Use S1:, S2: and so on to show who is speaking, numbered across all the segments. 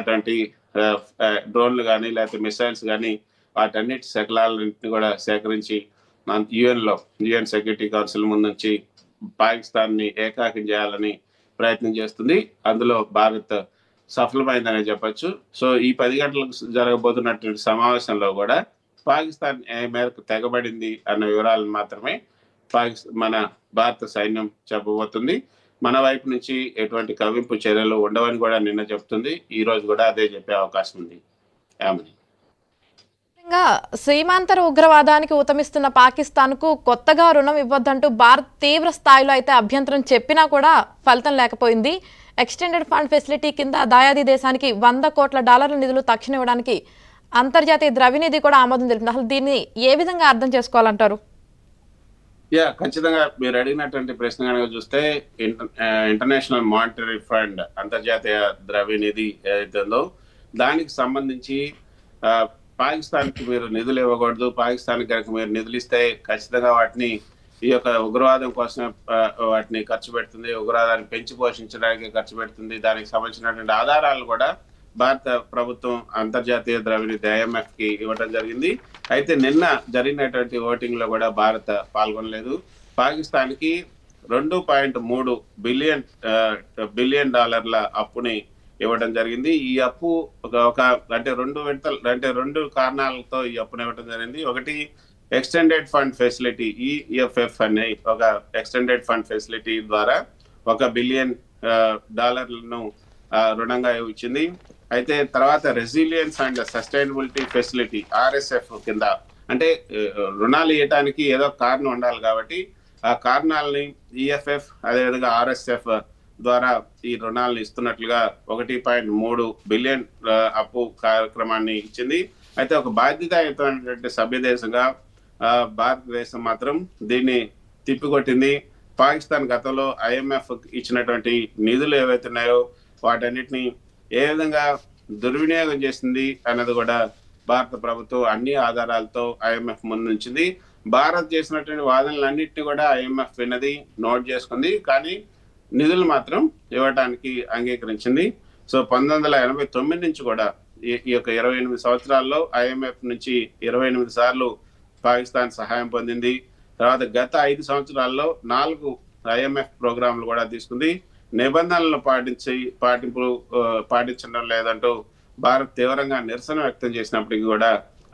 S1: అటువంటి డ్రోన్లు కానీ లేకపోతే మిసైల్స్ కానీ వాటన్నిటి శకలాలన్నింటినీ కూడా సేకరించి మన యుఎన్ సెక్యూరిటీ కౌన్సిల్ ముందుంచి పాకిస్తాన్ని ఏకాకి చేయాలని ప్రయత్నం చేస్తుంది. అందులో భారత్ సఫలమైందనే చెప్పొచ్చు. సో ఈ 10 గంటలకు జరగబోతున్నటువంటి సమావేశంలో కూడా పాకిస్తాన్ ఏ మేరకు తెగబడింది అన్న వివరాలను మాత్రమే మన భారత సైన్యం చెప్పబోతుంది. మన వైపు నుంచి ఎటువంటి కవ్వింపు చర్యలు ఉండవని కూడా నిన్న చెప్తుంది. ఈ రోజు కూడా అదే చెప్పే అవకాశం ఉంది.
S2: సీమాంతర ఉగ్రవాదానికి ఊతమిస్తున్న పాకిస్తాన్కు కొత్తగా రుణం ఇవ్వద్దంటూ భారత్ తీవ్ర స్థాయిలో అయితే అభ్యంతరం చెప్పినా కూడా ఫలితం లేకపోయింది. ఎక్స్టెండెడ్ ఫండ్ ఫెసిలిటీ కింద దాయాది దేశానికి $100 కోట్ల నిధులు తక్షణ ఇవ్వడానికి అంతర్జాతీయ ద్రవ్యనిధి కూడా ఆమోదం తెలిపింది. అసలు దీన్ని ఏ విధంగా అర్థం చేసుకోవాలంటారు?
S1: ఖచ్చితంగా మీరు అడిగినటువంటి ప్రశ్న కనుక చూస్తే ఇంటర్నేషనల్ మానిటరీ ఫండ్ అంతర్జాతీయ ద్రవ్యనిధి ఏదైతే ఉందో దానికి సంబంధించి పాకిస్తాన్కి మీరు నిధులు ఇవ్వకూడదు. పాకిస్తాన్కి కనుక మీరు నిధులు ఇస్తే ఖచ్చితంగా వాటిని ఈ యొక్క ఉగ్రవాదం కోసం వాటిని ఖర్చు పెడుతుంది, ఉగ్రవాదాన్ని పెంచి పోషించడానికి ఖర్చు పెడుతుంది. దానికి సంబంధించినటువంటి ఆధారాలు కూడా భారత ప్రభుత్వం అంతర్జాతీయ ద్రవ్యనిధి IMF కి ఇవ్వడం జరిగింది. అయితే నిన్న జరిగినటువంటి ఓటింగ్ లో కూడా భారత్ పాల్గొనలేదు. పాకిస్తాన్కి $2.3 బిలియన్ అప్పుని ఇవ్వడం జరిగింది. ఈ అప్పు అంటే రెండు కారణాలతో ఈ అప్పును ఇవ్వడం జరిగింది. ఒకటి ఎక్స్టెండెడ్ ఫండ్ ఫెసిలిటీ EFF అనే ఒక ఎక్స్టెండెడ్ ఫండ్ ఫెసిలిటీ ద్వారా $1 బిలియన్ రుణంగా ఇచ్చింది. అయితే తర్వాత resilience and sustainability facility RSF కింద, అంటే రుణాలు ఇవ్వడానికి ఏదో కారణం ఉండాలి కాబట్టి ఆ కారణాలని EFF అదేవిధంగా RSF ద్వారా ఈ రుణాలను ఇస్తున్నట్లుగా $1.3 బిలియన్ అప్పు కార్యక్రమాన్ని ఇచ్చింది. అయితే ఒక బాధ్యతాయుతమైనటువంటి సభ్య దేశంగా భారతదేశం మాత్రం దీన్ని తిప్పికొట్టింది. పాకిస్తాన్ గతంలో IMF ఇచ్చినటువంటి నిధులు ఏవైతే ఉన్నాయో వాటన్నిటిని ఏ విధంగా దుర్వినియోగం చేసింది అన్నది కూడా భారత ప్రభుత్వం అన్ని ఆధారాలతో IMF ముందుంచింది. భారత్ చేసినటువంటి వాదనలన్నింటినీ కూడా IMF విన్నది, నోట్ చేసుకుంది. కానీ నిధులు మాత్రం ఇవ్వడానికి అంగీకరించింది. సో 1989 నుంచి కూడా ఈ యొక్క 28 సంవత్సరాల్లో IMF నుంచి 28 సార్లు పాకిస్తాన్ సహాయం పొందింది. తర్వాత గత 5 సంవత్సరాల్లో 4 IMF ప్రోగ్రాంలు కూడా తీసుకుంది. నిబంధనలను పాటించడం లేదంటూ భారత్ తీవ్రంగా నిరసన వ్యక్తం చేసినప్పటికీ కూడా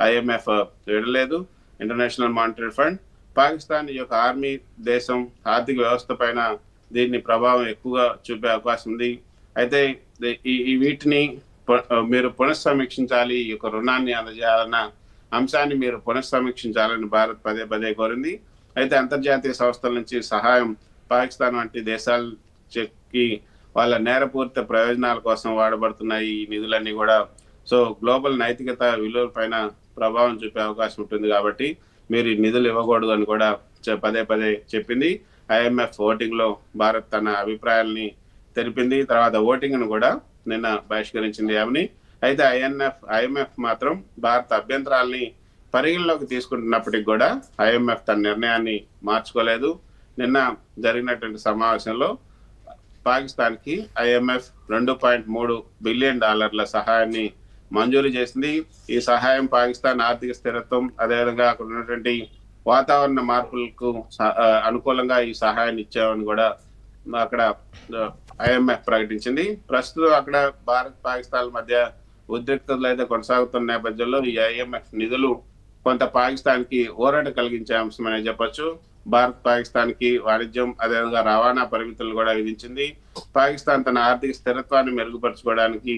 S1: IMF విడలేదు. ఇంటర్నేషనల్ మానిటరీ ఫండ్ పాకిస్తాన్ ఈ యొక్క ఆర్మీ దేశం ఆర్థిక వ్యవస్థ పైన దీన్ని ప్రభావం ఎక్కువగా చూపే అవకాశం ఉంది. అయితే ఈ వీటిని మీరు పునఃసమీక్షించాలి, ఈ యొక్క రుణాన్ని అందజేయాలన్న అంశాన్ని మీరు పునఃసమీక్షించాలని భారత్ పదే కోరింది. అయితే అంతర్జాతీయ సంస్థల నుంచి సహాయం పాకిస్తాన్ వంటి దేశాలకి వాళ్ళ నేరపూరిత ప్రయోజనాల కోసం వాడబడుతున్నాయి ఈ నిధులన్నీ కూడా. సో గ్లోబల్ నైతికత విలువల పైన ప్రభావం చూపే అవకాశం ఉంటుంది కాబట్టి మీరు ఈ నిధులు ఇవ్వకూడదు అని కూడా పదే చెప్పింది. IMF ఓటింగ్ లో భారత్ తన అభిప్రాయాల్ని తెలిపింది. తర్వాత ఓటింగ్ ను కూడా నిన్న బహిష్కరించింది ఆమెని. అయితే IMF మాత్రం భారత అభ్యంతరాల్ని పరిగణలోకి తీసుకుంటున్నప్పటికి కూడా IMF తన నిర్ణయాన్ని మార్చుకోలేదు. నిన్న జరిగినటువంటి సమావేశంలో పాకిస్తాన్కి IMF $2.3 బిలియన్ సహాయాన్ని మంజూరు చేసింది. ఈ సహాయం పాకిస్తాన్ ఆర్థిక స్థిరత్వం అదేవిధంగా అక్కడ ఉన్నటువంటి వాతావరణ మార్పులకు అనుకూలంగా ఈ సహాయాన్ని ఇచ్చామని కూడా అక్కడ IMF ప్రకటించింది. ప్రస్తుతం అక్కడ భారత్ పాకిస్తాన్ మధ్య ఉద్రిక్తతలు అయితే కొనసాగుతున్న నేపథ్యంలో ఈ IMF నిధులు కొంత పాకిస్తాన్కి ఊరట కలిగించే అంశం అనే చెప్పొచ్చు. భారత్ పాకిస్తాన్కి వాణిజ్యం అదేవిధంగా రవాణా పరిమితులు కూడా విధించింది. పాకిస్తాన్ తన ఆర్థిక స్థిరత్వాన్ని మెరుగుపరచుకోవడానికి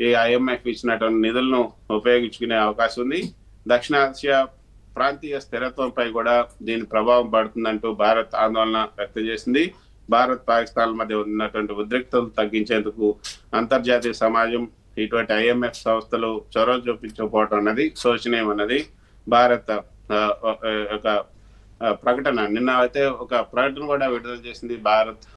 S1: ఈ IMF ఇచ్చినటువంటి నిధులను ఉపయోగించుకునే అవకాశం ఉంది. దక్షిణాసియా ప్రాంతీయ స్థిరత్వంపై కూడా దీని ప్రభావం పడుతుందంటూ భారత్ ఆందోళన వ్యక్తం చేసింది. భారత్ పాకిస్తాన్ మధ్య ఉన్నటువంటి ఉద్రిక్తతలు తగ్గించేందుకు అంతర్జాతీయ సమాజం ఇటువంటి IMF సంస్థలు చొరవ చూపించకపోవడం అన్నది శోచనీయం అన్నది భారత్ ఒక ప్రకటన. నిన్న అయితే ఒక ప్రకటన కూడా విడుదల చేసింది భారత్.